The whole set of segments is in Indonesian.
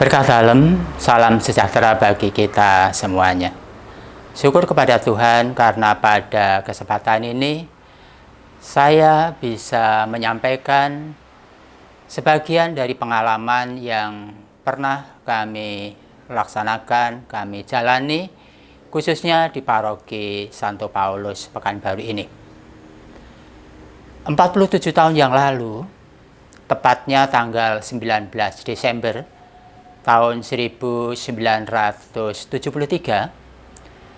Berkah dalam, salam sejahtera bagi kita semuanya. Syukur kepada Tuhan karena pada kesempatan ini saya bisa menyampaikan sebagian dari pengalaman yang pernah kami laksanakan, kami jalani, khususnya di Paroki Santo Paulus Pekanbaru ini. 47 tahun yang lalu, tepatnya tanggal 19 Desember tahun 1973,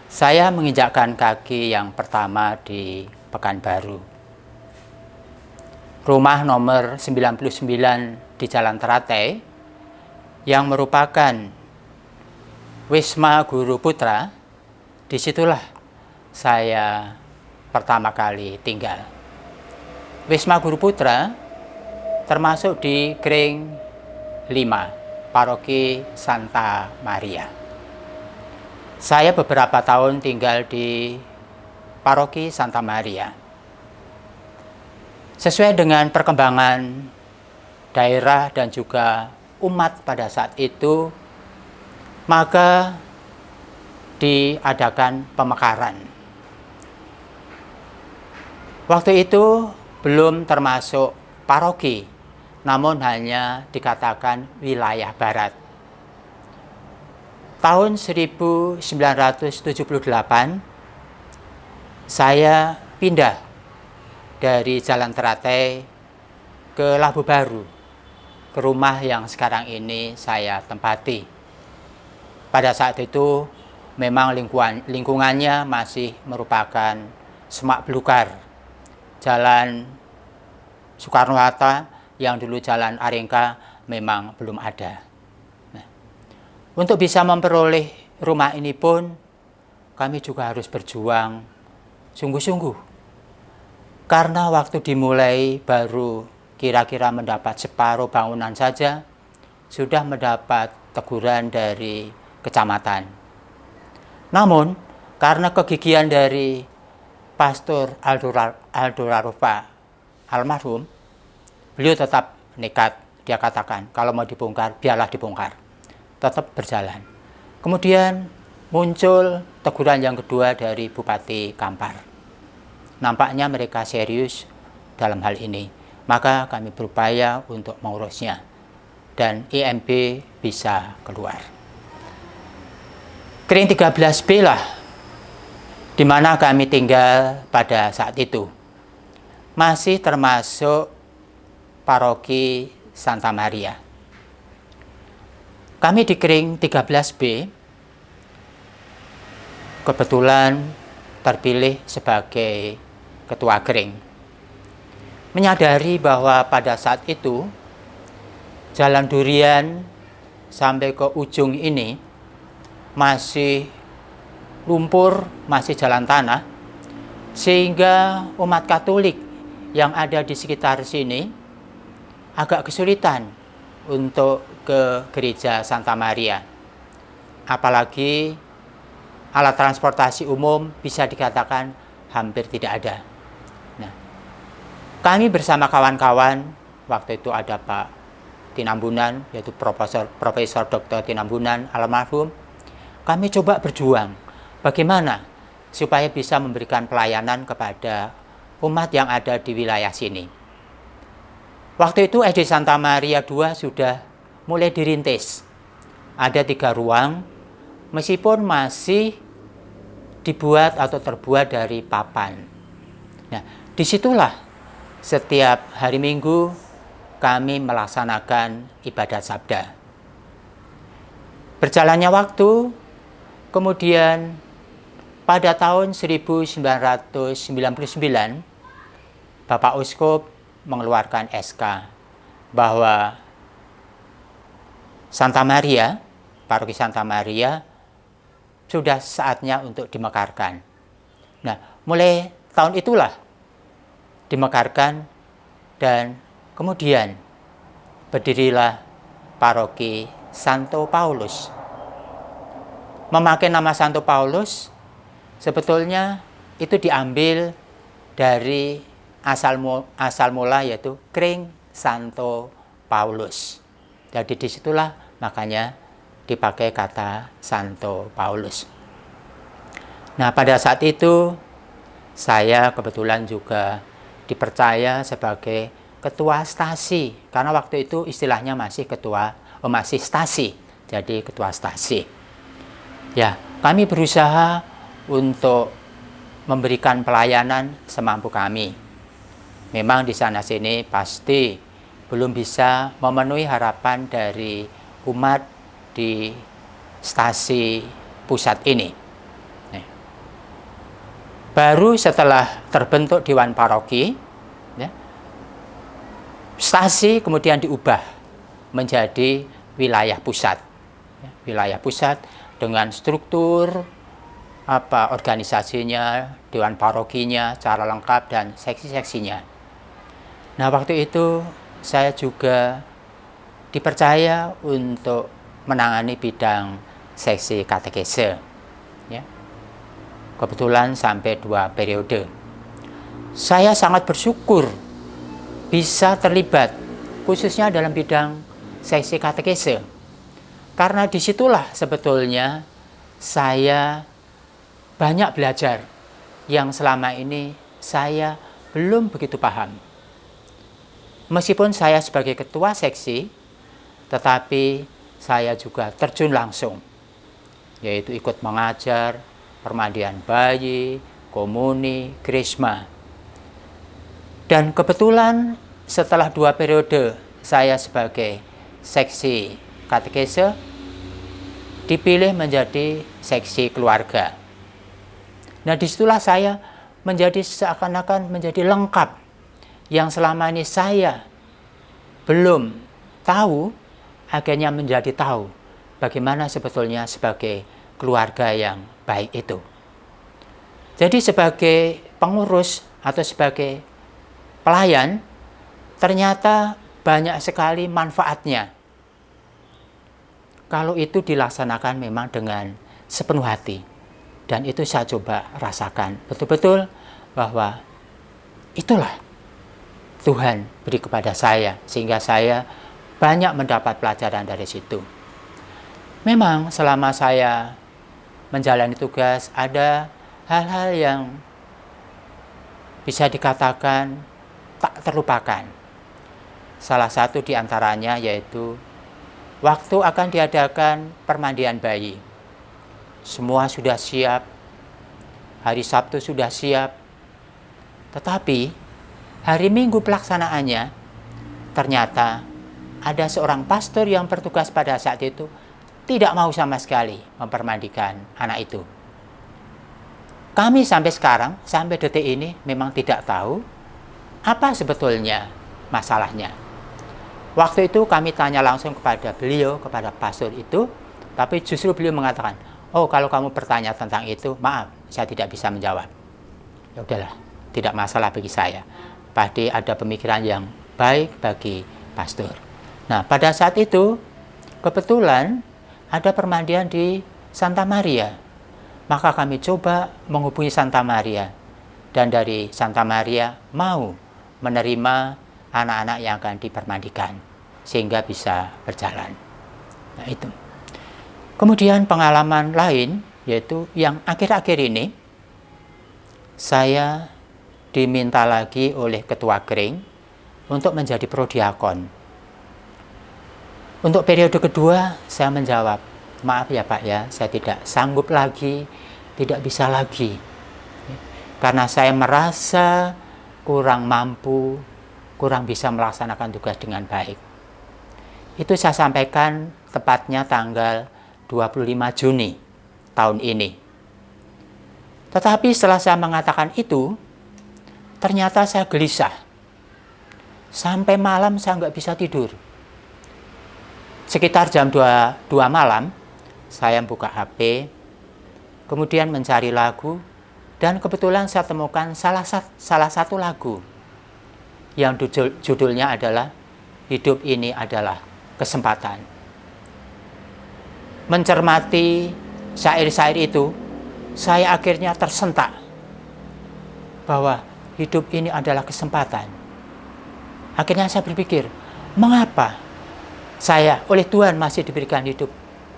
saya menginjakkan kaki yang pertama di Pekanbaru. Rumah nomor 99 di Jalan Teratai, yang merupakan Wisma Guru Putra, disitulah saya pertama kali tinggal. Wisma Guru Putra termasuk di Kring 5, Paroki Santa Maria. Saya beberapa tahun tinggal di Paroki Santa Maria. Sesuai dengan perkembangan daerah dan juga umat pada saat itu, maka diadakan pemekaran. Waktu itu belum termasuk paroki, namun hanya dikatakan wilayah barat. Tahun 1978, saya pindah dari Jalan Teratai ke Labu Baru, ke rumah yang sekarang ini saya tempati. Pada saat itu memang lingkungannya masih merupakan semak belukar. Jalan Soekarno-Hatta yang dulu Jalan Arengka memang belum ada. Nah, untuk bisa memperoleh rumah ini pun kami juga harus berjuang sungguh-sungguh. Karena waktu dimulai baru kira-kira mendapat separuh bangunan saja, sudah mendapat teguran dari kecamatan. Namun, karena kegigihan dari Pastor Aldo Rarufa almarhum, beliau tetap nekat. Dia katakan, kalau mau dibongkar, biarlah dibongkar. Tetap berjalan. Kemudian muncul teguran yang kedua dari Bupati Kampar. Nampaknya mereka serius dalam hal ini. Maka kami berupaya untuk mengurusnya. Dan IMB bisa keluar. Kring 13B lah, di mana kami tinggal pada saat itu. Masih termasuk Paroki Santa Maria. Kami di Kring 13B kebetulan terpilih sebagai ketua Kring. Menyadari bahwa pada saat itu Jalan Durian sampai ke ujung ini masih lumpur, masih jalan tanah, sehingga umat Katolik yang ada di sekitar sini agak kesulitan untuk ke gereja Santa Maria. Apalagi alat transportasi umum bisa dikatakan hampir tidak ada. Nah, kami bersama kawan-kawan, waktu itu ada Pak Tinambunan, yaitu Profesor Dr. Tinambunan almarhum, kami coba berjuang. Bagaimana supaya bisa memberikan pelayanan kepada umat yang ada di wilayah sini. Waktu itu SD Santa Maria II sudah mulai dirintis. Ada 3 ruang, meskipun masih dibuat atau terbuat dari papan. Nah, disitulah setiap hari Minggu kami melaksanakan ibadat sabda. Berjalannya waktu, kemudian pada tahun 1999, Bapak Uskup mengeluarkan SK bahwa Santa Maria, Paroki Santa Maria, sudah saatnya untuk dimekarkan. Nah, mulai tahun itulah dimekarkan dan kemudian berdirilah Paroki Santo Paulus. Memakai nama Santo Paulus sebetulnya itu diambil dari asal mula, yaitu Kring Santo Paulus. Jadi disitulah makanya dipakai kata Santo Paulus. Nah, pada saat itu saya kebetulan juga dipercaya sebagai ketua stasi, karena waktu itu istilahnya masih masih stasi, jadi ketua stasi. Ya, kami berusaha untuk memberikan pelayanan semampu kami. Memang di sana sini pasti belum bisa memenuhi harapan dari umat di stasi pusat ini. Baru setelah terbentuk Dewan Paroki, ya, stasi kemudian diubah menjadi wilayah pusat. Ya, wilayah pusat dengan struktur organisasinya, Dewan Parokinya, cara lengkap dan seksi-seksinya. Nah, waktu itu saya juga dipercaya untuk menangani bidang seksi katekese. Ya. Kebetulan sampai 2 periode. Saya sangat bersyukur bisa terlibat khususnya dalam bidang seksi katekese. Karena disitulah sebetulnya saya banyak belajar yang selama ini saya belum begitu paham. Meskipun saya sebagai ketua seksi, tetapi saya juga terjun langsung, yaitu ikut mengajar permandian bayi, komuni, krisma. Dan kebetulan setelah 2 periode saya sebagai seksi katekese dipilih menjadi seksi keluarga. Nah, disitulah saya menjadi seakan-akan menjadi lengkap yang selama ini saya belum tahu, akhirnya menjadi tahu bagaimana sebetulnya sebagai keluarga yang baik itu. Jadi sebagai pengurus atau sebagai pelayan, ternyata banyak sekali manfaatnya kalau itu dilaksanakan memang dengan sepenuh hati. Dan itu saya coba rasakan betul-betul bahwa itulah Tuhan beri kepada saya, sehingga saya banyak mendapat pelajaran dari situ. Memang selama saya menjalani tugas ada hal-hal yang bisa dikatakan tak terlupakan. Salah satu diantaranya yaitu waktu akan diadakan permandian bayi. Semua sudah siap, hari Sabtu sudah siap, tetapi hari Minggu pelaksanaannya ternyata ada seorang pastor yang bertugas pada saat itu tidak mau sama sekali mempermandikan anak itu. Kami sampai sekarang, sampai detik ini memang tidak tahu apa sebetulnya masalahnya. Waktu itu kami tanya langsung kepada beliau, kepada pastor itu, tapi justru beliau mengatakan, oh, kalau kamu bertanya tentang itu, maaf, saya tidak bisa menjawab. Ya udahlah, tidak masalah bagi saya. Pasti ada pemikiran yang baik bagi pastor. Nah, pada saat itu, kebetulan ada permandian di Santa Maria. Maka kami coba menghubungi Santa Maria. Dan dari Santa Maria mau menerima anak-anak yang akan dipermandikan. Sehingga bisa berjalan. Nah, itu. Kemudian pengalaman lain, yaitu yang akhir-akhir ini, saya diminta lagi oleh Ketua Kering untuk menjadi prodiakon. Untuk periode kedua, saya menjawab, maaf ya Pak ya, saya tidak sanggup lagi, tidak bisa lagi. Karena saya merasa kurang mampu, kurang bisa melaksanakan tugas dengan baik. Itu saya sampaikan tepatnya tanggal 25 Juni tahun ini. Tetapi setelah saya mengatakan itu, ternyata saya gelisah. Sampai malam saya nggak bisa tidur. Sekitar jam 2 malam, saya buka HP, kemudian mencari lagu, dan kebetulan saya temukan salah satu lagu yang judulnya adalah Hidup Ini Adalah Kesempatan. Mencermati syair-syair itu, saya akhirnya tersentak bahwa hidup ini adalah kesempatan. Akhirnya saya berpikir, mengapa Saya oleh Tuhan masih diberikan hidup,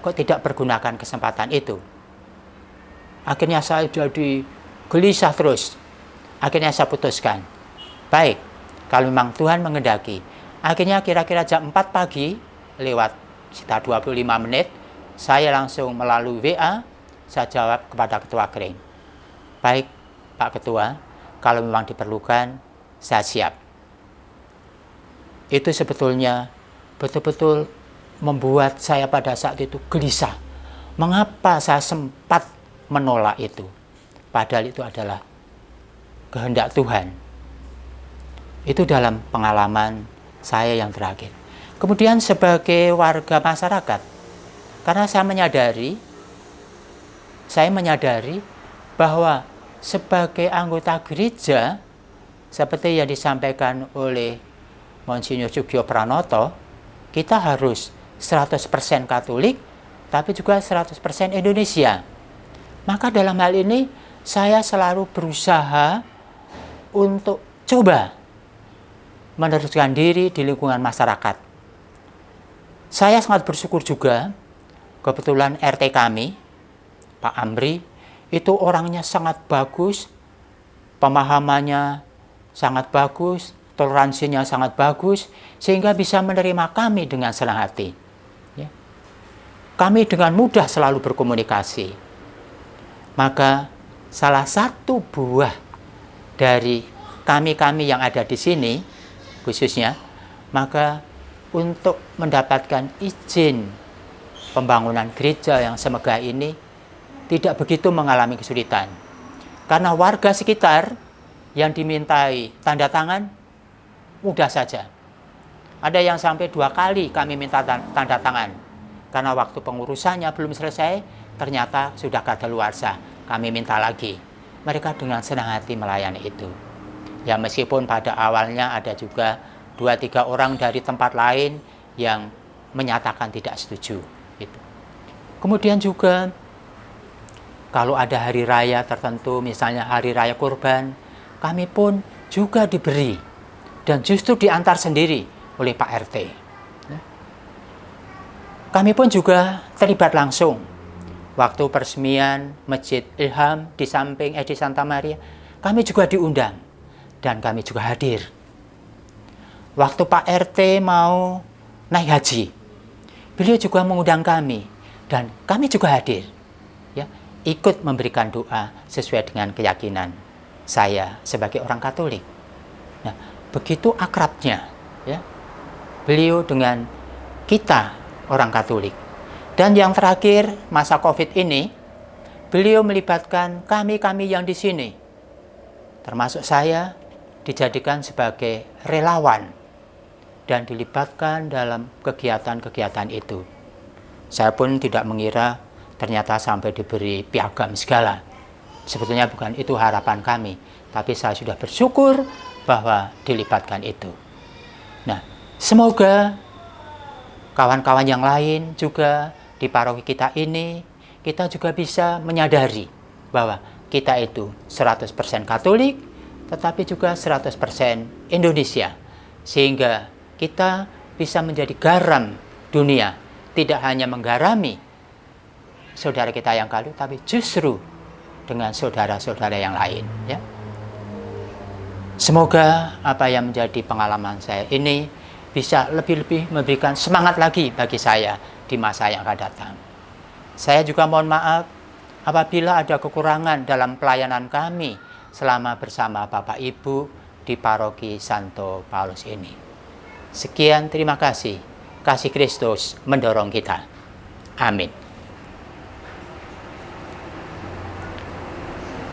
kok tidak pergunakan kesempatan itu? Akhirnya saya jadi gelisah terus. Akhirnya saya putuskan, baik, kalau memang Tuhan mengendaki. Akhirnya kira-kira jam 4 pagi, lewat sekitar 25 menit, saya langsung melalui WA, saya jawab kepada Ketua Kering. Baik, Pak Ketua, kalau memang diperlukan, saya siap. Itu sebetulnya betul-betul membuat saya pada saat itu gelisah. Mengapa saya sempat menolak itu? Padahal itu adalah kehendak Tuhan. Itu dalam pengalaman saya yang terakhir. Kemudian sebagai warga masyarakat, karena saya menyadari bahwa sebagai anggota gereja, seperti yang disampaikan oleh Monsinyur Sugio Pranoto, kita harus 100% Katolik, tapi juga 100% Indonesia. Maka dalam hal ini, saya selalu berusaha untuk coba meneruskan diri di lingkungan masyarakat. Saya sangat bersyukur juga, kebetulan RT kami, Pak Amri, itu orangnya sangat bagus, pemahamannya sangat bagus, toleransinya sangat bagus, sehingga bisa menerima kami dengan senang hati. Ya. Kami dengan mudah selalu berkomunikasi. Maka salah satu buah dari kami-kami yang ada di sini, khususnya, maka untuk mendapatkan izin pembangunan gereja yang semegah ini tidak begitu mengalami kesulitan. Karena warga sekitar yang dimintai tanda tangan mudah saja. Ada yang sampai 2 kali kami minta tanda tangan. Karena waktu pengurusannya belum selesai, ternyata sudah kadaluarsa. Kami minta lagi. Mereka dengan senang hati melayani itu. Ya meskipun pada awalnya ada juga 2-3 orang dari tempat lain yang menyatakan tidak setuju. Gitu. Kemudian juga kalau ada hari raya tertentu, misalnya hari raya kurban, kami pun juga diberi dan justru diantar sendiri oleh Pak RT. Kami pun juga terlibat langsung. Waktu peresmian Masjid Ilham di samping Edi Santa Maria, kami juga diundang dan kami juga hadir. Waktu Pak RT mau naik haji, beliau juga mengundang kami dan kami juga hadir. Ya, ikut memberikan doa sesuai dengan keyakinan saya sebagai orang Katolik. Nah, begitu akrabnya ya beliau dengan kita orang Katolik. Dan yang terakhir, masa Covid ini, beliau melibatkan kami-kami yang di sini, termasuk saya, dijadikan sebagai relawan dan dilibatkan dalam kegiatan-kegiatan itu. Saya pun tidak mengira ternyata sampai diberi piagam segala. Sebetulnya bukan itu harapan kami, tapi saya sudah bersyukur bahwa dilibatkan itu. Nah, semoga kawan-kawan yang lain juga di paroki kita ini, kita juga bisa menyadari bahwa kita itu 100% Katolik, tetapi juga 100% Indonesia. Sehingga kita bisa menjadi garam dunia, tidak hanya menggarami saudara kita yang Katolik, tapi justru dengan saudara-saudara yang lain. Ya. Semoga apa yang menjadi pengalaman saya ini bisa lebih-lebih memberikan semangat lagi bagi saya di masa yang akan datang. Saya juga mohon maaf apabila ada kekurangan dalam pelayanan kami selama bersama Bapak Ibu di Paroki Santo Paulus ini. Sekian, terima kasih. Kasih Kristus mendorong kita. Amin.